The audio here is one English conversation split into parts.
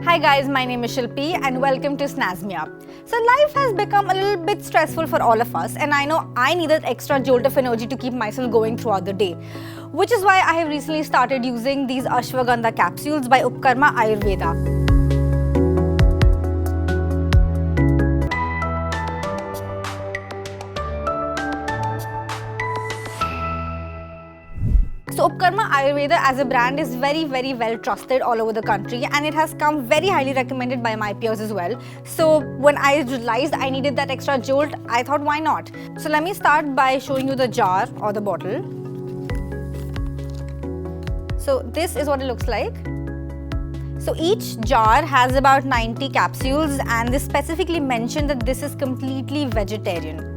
Hi guys, my name is Shilpi and welcome to Snazz Me Up. So life has become a little bit stressful for all of us, and I know I need that extra jolt of energy to keep myself going throughout the day. Which is why I have recently started using these Ashwagandha Capsules by Upakarma Ayurveda. So Upakarma Ayurveda as a brand is very well trusted all over the country, and it has come very highly recommended by my peers as well. So when I realized I needed that extra jolt, I thought why not? So let me start by showing you the jar or the bottle. So this is what it looks like. So each jar has about 90 capsules, and they specifically mention that this is completely vegetarian.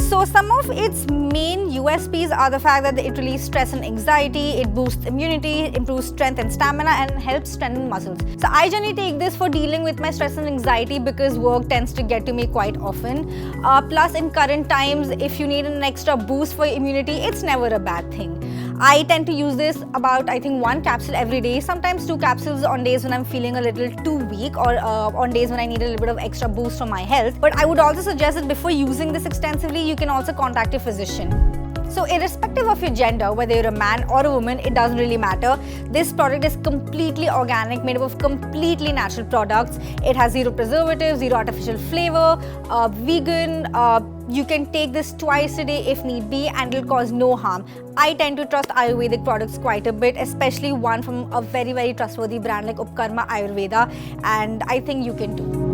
So some of its main USPs are the fact that it relieves stress and anxiety, it boosts immunity, improves strength and stamina, and helps strengthen muscles. So I generally take this for dealing with my stress and anxiety because work tends to get to me quite often. Plus in current times, if you need an extra boost for your immunity, it's never a bad thing. I tend to use this about, I think, 1 capsule every day, sometimes 2 capsules on days when I'm feeling a little too weak, or on days when I need a little bit of extra boost for my health. But I would also suggest that before using this extensively, you can also contact your physician. So irrespective of your gender, whether you're a man or a woman, it doesn't really matter. This product is completely organic, made up of completely natural products. It has 0 preservatives, 0 artificial flavor, vegan. You can take this twice a day if need be, and it'll cause no harm. I tend to trust Ayurvedic products quite a bit, especially one from a very trustworthy brand like Upakarma Ayurveda, and I think you can too.